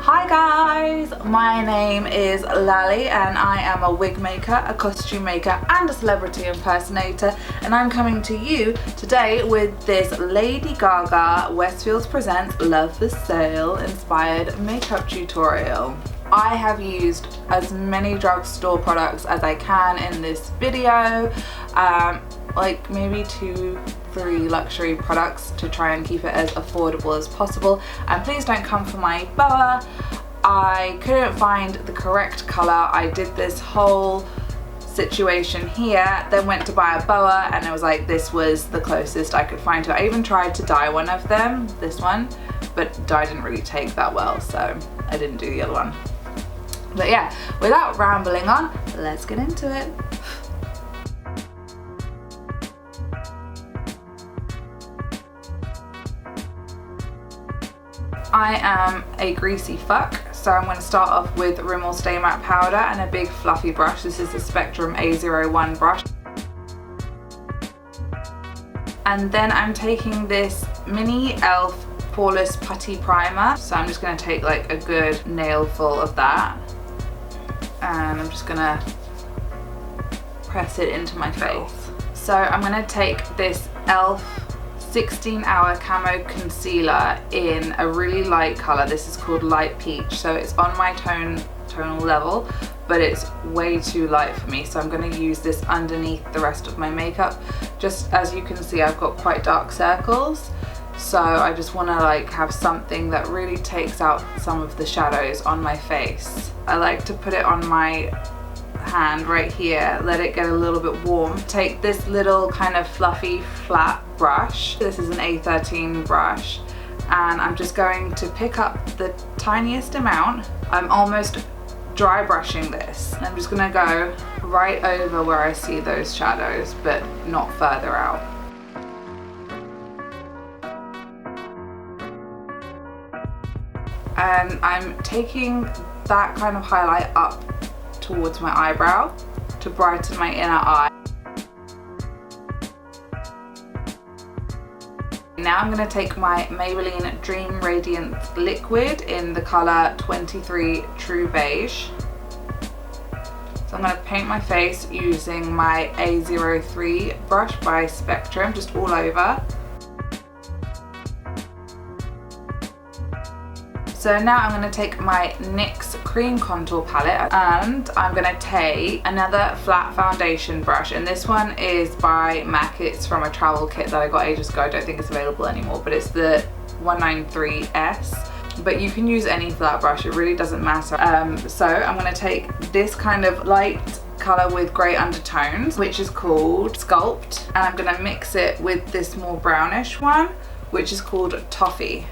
Hi guys, my name is Lally and I am a wig maker, a costume maker and a celebrity impersonator, and I'm coming to you today with this Lady Gaga Westfields Presents Love for Sale inspired makeup tutorial. I have used as many drugstore products as I can in this video, like maybe 2-3 luxury products to try and keep it as affordable as possible. And please don't come for my boa. I couldn't find the correct colour. I did this whole situation here, then went to buy a boa and it was like this was the closest I could find to it. I even tried to dye one of them, this one, but dye didn't really take that well, so I didn't do the other one. But yeah, without rambling on, let's get into it. I am a greasy fuck, so I'm going to start off with Rimmel Stay Matte Powder and a big fluffy brush. This is the Spectrum A01 brush. And then I'm taking this mini e.l.f. Poreless Putty Primer. So I'm just going to take like a good nail full of that. And I'm just going to press it into my face. So I'm going to take this e.l.f. 16-hour camo concealer in a really light color. This is called Light Peach, so it's on my tonal level, but it's way too light for me, so I'm going to use this underneath the rest of my makeup. Just as you can see, I've got quite dark circles, so I just want to like have something that really takes out some of the shadows on my face. I like to put it on my hand right here, let it get a little bit warm. Take this little kind of fluffy flat brush. This is an A13 brush, and I'm just going to pick up the tiniest amount. I'm almost dry brushing this. I'm just gonna go right over where I see those shadows, but not further out. And I'm taking that kind of highlight up towards my eyebrow to brighten my inner eye. Now I'm going to take my Maybelline Dream Radiance Liquid in the colour 23 True Beige. So I'm going to paint my face using my A03 brush by Spectrum, just all over. So now I'm going to take my NYX Cream Contour Palette and I'm going to take another flat foundation brush, and this one is by MAC. It's from a travel kit that I got ages ago. I don't think it's available anymore, but it's the 193S. But you can use any flat brush, it really doesn't matter. So I'm going to take this kind of light colour with grey undertones, which is called Sculpt, and I'm going to mix it with this more brownish one, which is called Toffee.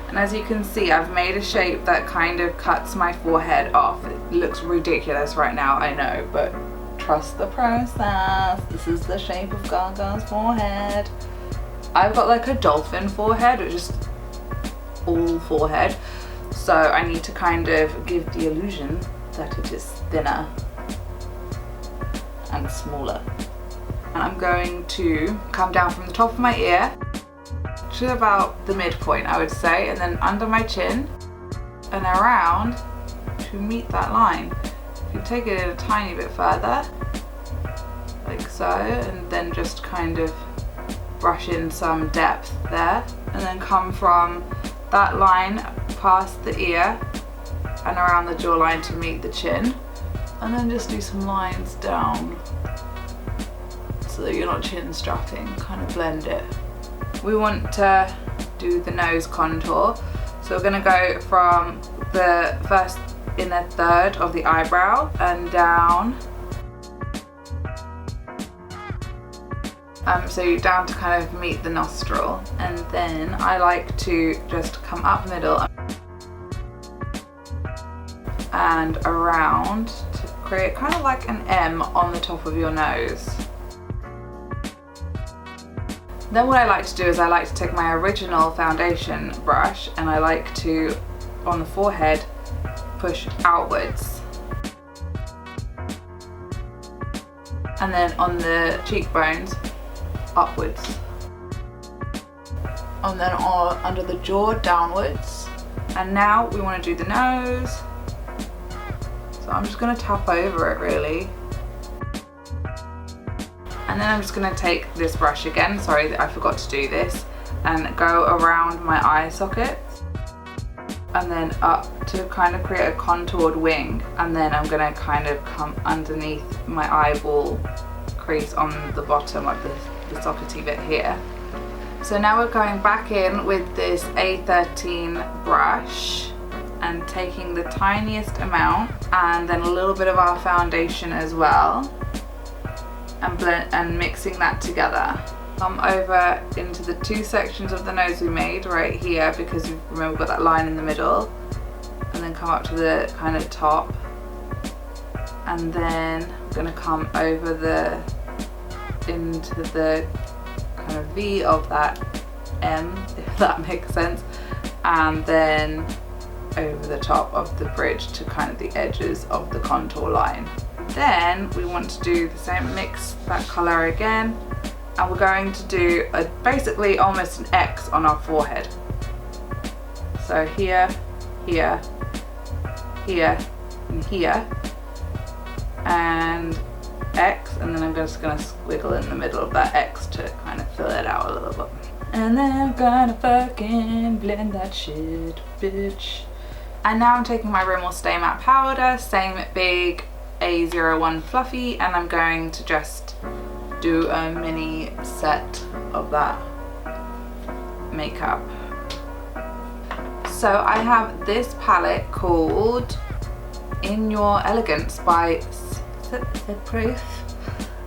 And as you can see, I've made a shape that kind of cuts my forehead off. It looks ridiculous right now, I know, but trust the process. This is the shape of Gaga's forehead. I've got like a dolphin forehead, which is all forehead. So I need to kind of give the illusion that it is thinner and smaller. And I'm going to come down from the top of my ear to about the midpoint, I would say, and then under my chin and around to meet that line. You can take it in a tiny bit further, like so, and then just kind of brush in some depth there, and then come from that line past the ear and around the jawline to meet the chin, and then just do some lines down so that you're not chin strapping, kind of blend it. We want to do the nose contour, so we're going to go from the first inner third of the eyebrow and down, so you're down to kind of meet the nostril, and then I like to just come up middle and around to create kind of like an M on the top of your nose. Then what I like to do is I like to take my original foundation brush and I like to, on the forehead, push outwards. And then on the cheekbones, upwards. And then under the jaw, downwards. And now we want to do the nose. So I'm just going to tap over it really. And then I'm just going to take this brush again, sorry that I forgot to do this, and go around my eye socket and then up to kind of create a contoured wing. And then I'm going to kind of come underneath my eyeball crease on the bottom, like the sockety bit here. So now we're going back in with this A13 brush and taking the tiniest amount and then a little bit of our foundation as well, and mixing that together. Come over into the two sections of the nose we made right here, because remember we've got that line in the middle, and then come up to the kind of top, and then I'm going to come over into the kind of V of that M, if that makes sense, and then over the top of the bridge to kind of the edges of the contour line. Then we want to do the same, mix that colour again, and we're going to do basically almost an X on our forehead. So here, here, here, and here, and X, and then I'm just going to squiggle in the middle of that X to kind of fill it out a little bit. And then I'm gonna fucking blend that shit, bitch. And now I'm taking my Rimmel Stay Matte Powder, same big A01 Fluffy, and I'm going to just do a mini set of that makeup. So I have this palette called In Your Elegance by Proof.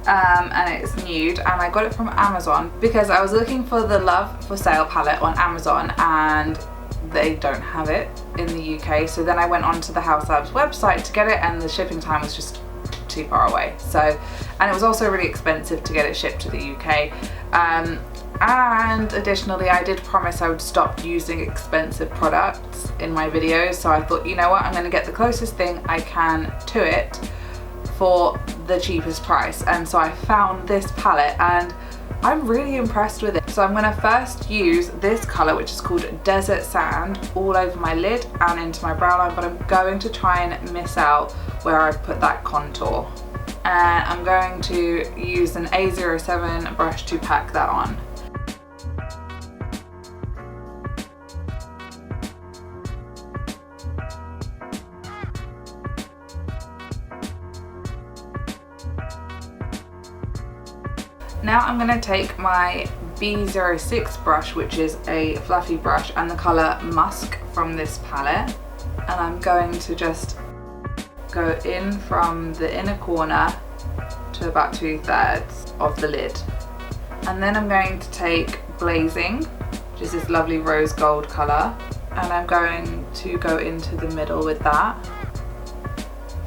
And it's nude, and I got it from Amazon because I was looking for the Love for Sale palette on Amazon and they don't have it in the UK. So then I went onto the House Labs website to get it, and the shipping time was just too far away. So, and it was also really expensive to get it shipped to the UK. And additionally, I did promise I would stop using expensive products in my videos. So I thought, you know what, I'm going to get the closest thing I can to it for the cheapest price. And so I found this palette and I'm really impressed with it. So I'm going to first use this colour, which is called Desert Sand, all over my lid and into my brow line, but I'm going to try and miss out where I've put that contour. And I'm going to use an A07 brush to pack that on. Now I'm going to take my B06 brush, which is a fluffy brush, and the colour Musk from this palette, and I'm going to just go in from the inner corner to about 2/3 of the lid. And then I'm going to take Blazing, which is this lovely rose gold colour, and I'm going to go into the middle with that.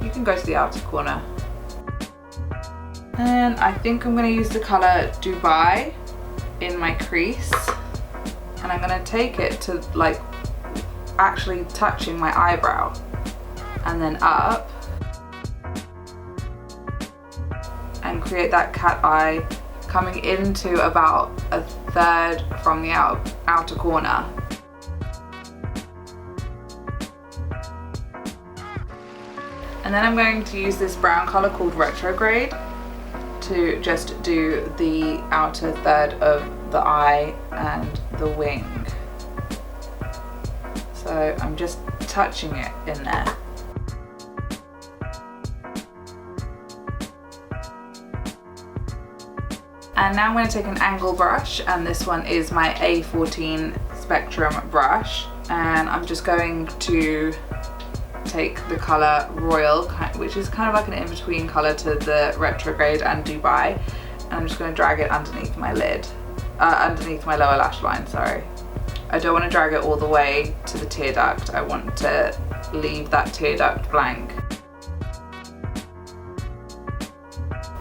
You can go to the outer corner. And I think I'm going to use the colour Dubai in my crease, and I'm going to take it to like actually touching my eyebrow and then up and create that cat eye coming into about 1/3 from the outer corner. And then I'm going to use this brown colour called Retrograde to just do the outer third of the eye and the wing. So I'm just touching it in there. And now I'm going to take an angle brush, and this one is my A14 Spectrum brush, and I'm just going to take the colour Royal, which is kind of like an in-between colour to the Retrograde and Dubai, and I'm just going to drag it underneath my lid, underneath my lower lash line, sorry. I don't want to drag it all the way to the tear duct, I want to leave that tear duct blank.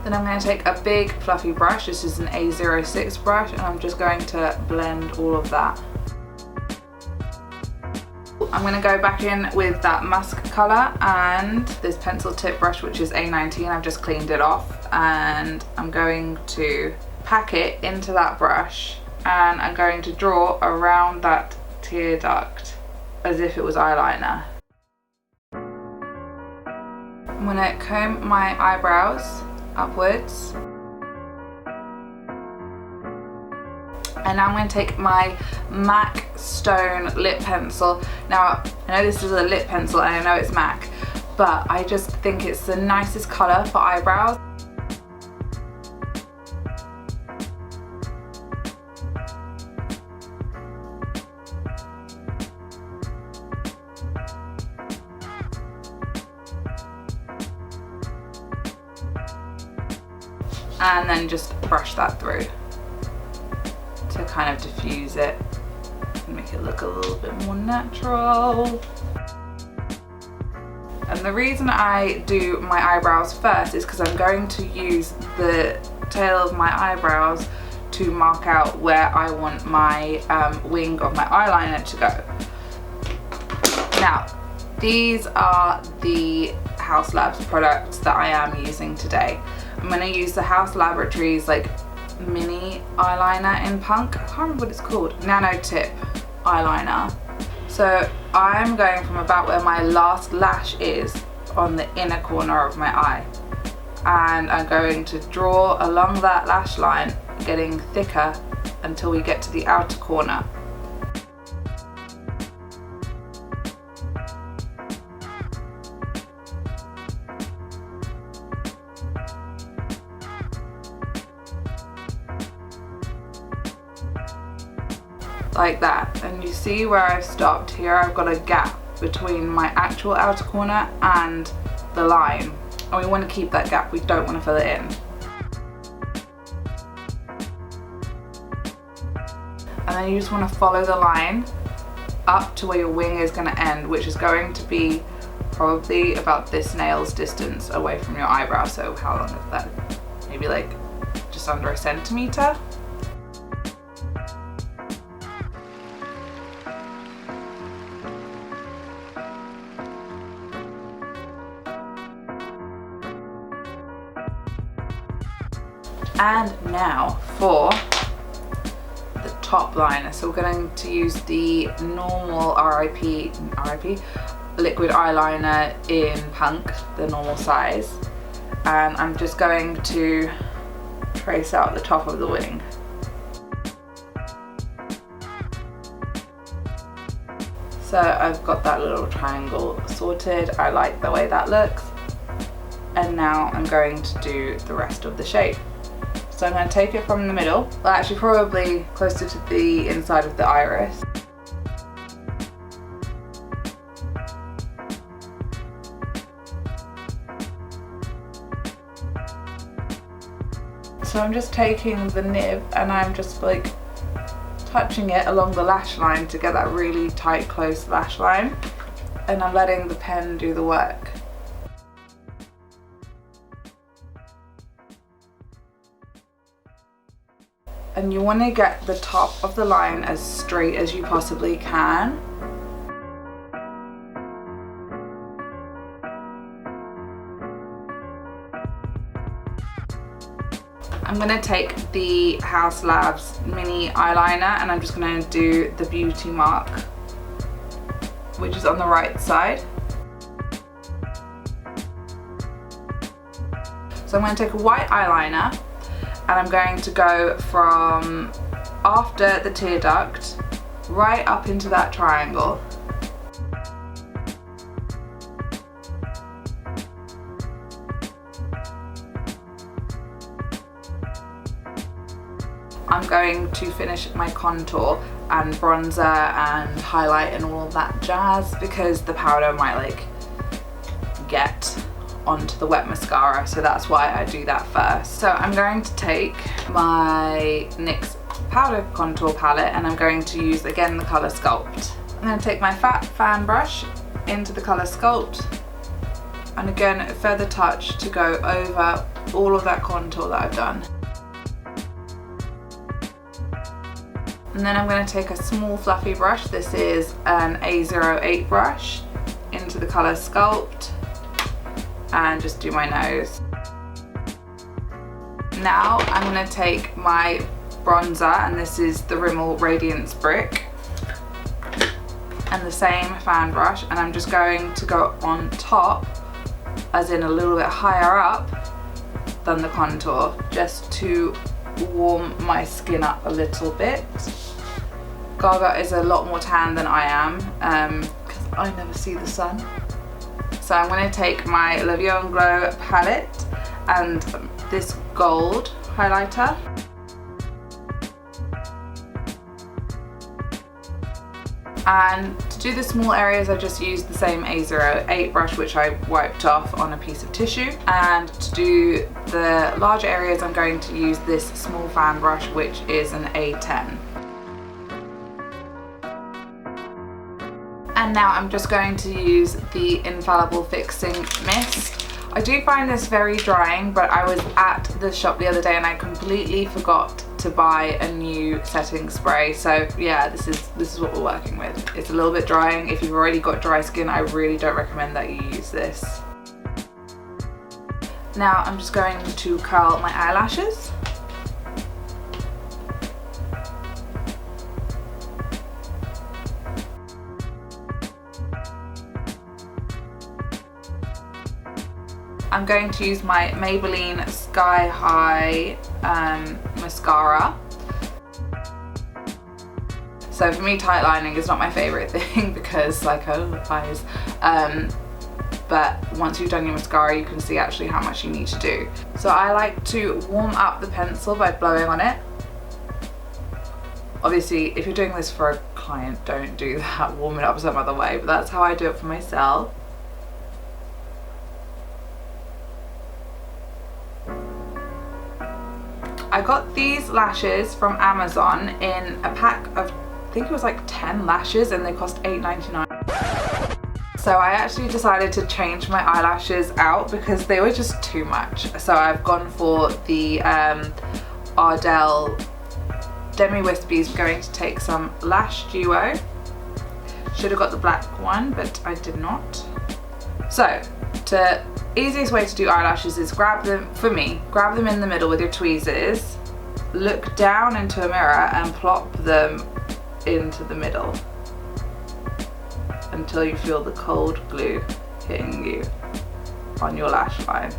Then I'm going to take a big fluffy brush, this is an A06 brush, and I'm just going to blend all of that. I'm going to go back in with that musk colour and this pencil tip brush, which is A19. I've just cleaned it off, and I'm going to pack it into that brush and I'm going to draw around that tear duct as if it was eyeliner. I'm going to comb my eyebrows upwards. And now I'm going to take my MAC Stone lip pencil. Now, I know this is a lip pencil and I know it's MAC, but I just think it's the nicest colour for eyebrows. And then just brush that through to kind of diffuse it and make it look a little bit more natural. And the reason I do my eyebrows first is because I'm going to use the tail of my eyebrows to mark out where I want my wing of my eyeliner to go. Now, these are the Haus Labs products that I am using today. I'm going to use the Haus Laboratories like mini eyeliner in Punk. I can't remember what it's called. Nano Tip eyeliner. So I'm going from about where my last lash is on the inner corner of my eye. And I'm going to draw along that lash line, getting thicker until we get to the outer corner. Like that, and you see where I've stopped here. I've got a gap between my actual outer corner and the line, and we want to keep that gap. We don't want to fill it in. And then you just want to follow the line up to where your wing is going to end, which is going to be probably about this nail's distance away from your eyebrow. So how long is that? Maybe like just under a centimetre. And now for the top liner. So we're going to use the normal RIP liquid eyeliner in Punk, the normal size. And I'm just going to trace out the top of the wing. So I've got that little triangle sorted. I like the way that looks. And now I'm going to do the rest of the shape. So I'm going to take it from the middle, well actually probably closer to the inside of the iris. So I'm just taking the nib and I'm just like touching it along the lash line to get that really tight, close lash line. And I'm letting the pen do the work. And you want to get the top of the line as straight as you possibly can. I'm going to take the Haus Labs mini eyeliner and I'm just going to do the beauty mark, which is on the right side. So I'm going to take a white eyeliner and I'm going to go from after the tear duct right up into that triangle. I'm going to finish my contour and bronzer and highlight and all of that jazz because the powder might like get onto the wet mascara, so that's why I do that first. So I'm going to take my NYX powder contour palette and I'm going to use again the colour Sculpt. I'm going to take my fat fan brush into the colour Sculpt and again a feather touch to go over all of that contour that I've done. And then I'm going to take a small fluffy brush, this is an A08 brush, into the colour Sculpt and just do my nose. Now I'm going to take my bronzer, and this is the Rimmel Radiance Brick, and the same fan brush, and I'm just going to go on top, as in a little bit higher up than the contour, just to warm my skin up a little bit. Gaga is a lot more tan than I am, because I never see the sun. So I'm going to take my Love Young Glow palette and this gold highlighter. And to do the small areas, I just used the same A08 brush, which I wiped off on a piece of tissue. And to do the larger areas, I'm going to use this small fan brush, which is an A10. And now I'm just going to use the Infallible Fixing Mist. I do find this very drying, but I was at the shop the other day and I completely forgot to buy a new setting spray. So yeah, this is what we're working with. It's a little bit drying. If you've already got dry skin, I really don't recommend that you use this. Now I'm just going to curl my eyelashes. I'm going to use my Maybelline Sky High mascara. So for me, tight lining is not my favorite thing because like, oh, eyes. But once you've done your mascara, you can see actually how much you need to do. So I like to warm up the pencil by blowing on it. Obviously, if you're doing this for a client, don't do that, warm it up some other way, but that's how I do it for myself. I got these lashes from Amazon in a pack of, I think it was like 10 lashes, and they cost $8.99. So I actually decided to change my eyelashes out because they were just too much. So I've gone for the Ardell Demi Wispies. I'm going to take some Lash Duo. Should have got the black one, but I did not. So the easiest way to do eyelashes is grab them in the middle with your tweezers, look down into a mirror and plop them into the middle until you feel the cold glue hitting you on your lash line.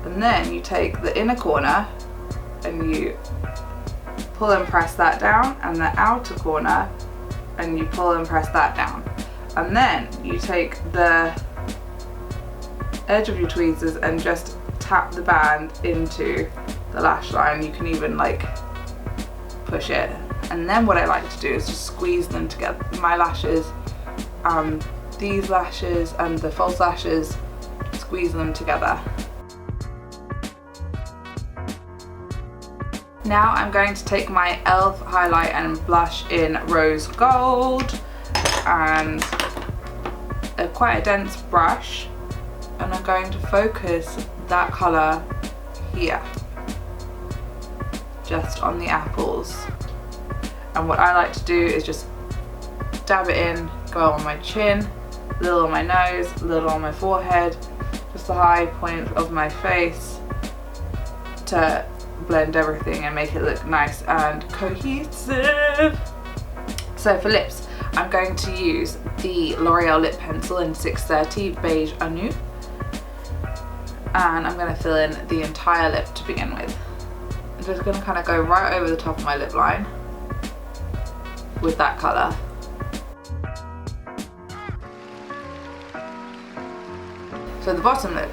And then you take the inner corner and you pull and press that down, and the outer corner and you pull and press that down. And then you take the edge of your tweezers and just tap the band into the lash line. You can even like push it. And then what I like to do is just squeeze them together. My lashes, these lashes and the false lashes, squeeze them together. Now I'm going to take my e.l.f. highlight and blush in Rose Gold and quite a dense brush, and I'm going to focus that colour here, just on the apples. And what I like to do is just dab it in, go on my chin, a little on my nose, a little on my forehead, just the high point of my face to blend everything and make it look nice and cohesive. So for lips, I'm going to use the L'Oreal lip pencil in 630 Beige Anu, and I'm going to fill in the entire lip to begin with. I'm just going to kind of go right over the top of my lip line with that colour. So the bottom lip,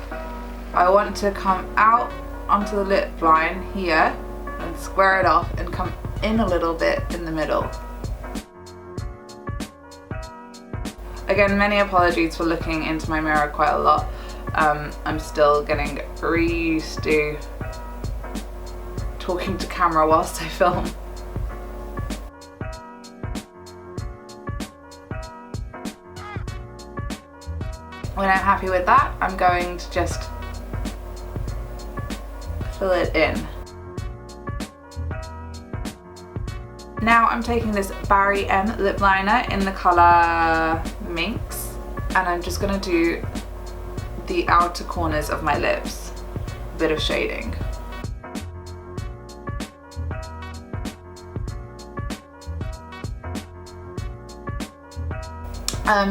I want to come out onto the lip line here and square it off and come in a little bit in the middle. Again, many apologies for looking into my mirror quite a lot. I'm still getting very used to talking to camera whilst I film. When I'm happy with that, I'm going to just fill it in. Now I'm taking this Barry M lip liner in the colour Minx, and I'm just going to do the outer corners of my lips, a bit of shading.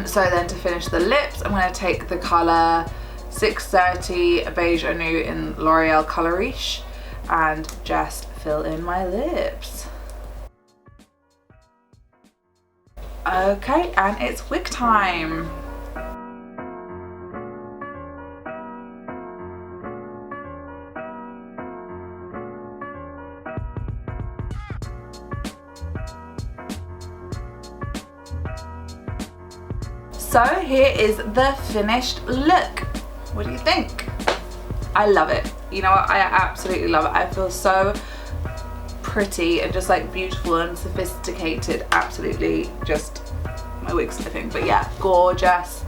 So then to finish the lips, I'm going to take the colour 630 Beige Anu in L'Oreal Colour Riche and just fill in my lips. Okay, and it's wig time. So here is the finished look. What do you think? I love it. You know what? I absolutely love it. I feel so pretty and just like beautiful and sophisticated. Absolutely, just my wig's slipping, but yeah, gorgeous.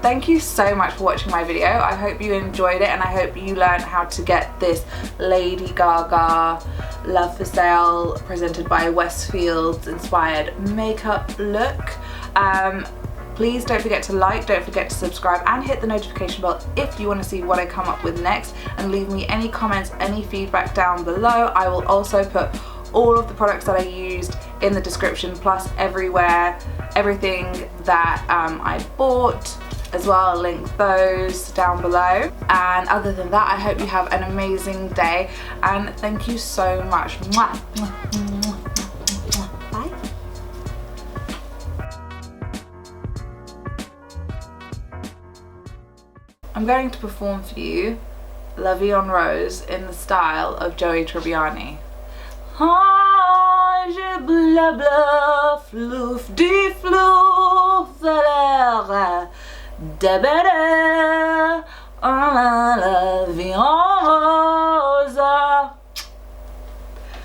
Thank you so much for watching my video. I hope you enjoyed it and I hope you learned how to get this Lady Gaga Love for Sale presented by Westfields inspired makeup look. Please don't forget to like, don't forget to subscribe and hit the notification bell if you want to see what I come up with next, and leave me any comments, any feedback down below. I will also put all of the products that I used in the description, plus everything that I bought as well. I'll link those down below. And other than that, I hope you have an amazing day and thank you so much. Mwah. Bye. I'm going to perform for you La Vie en Rose in the style of Joey Tribbiani. Ah, je blabla, flouf di flouf, de bere, la vie en rose.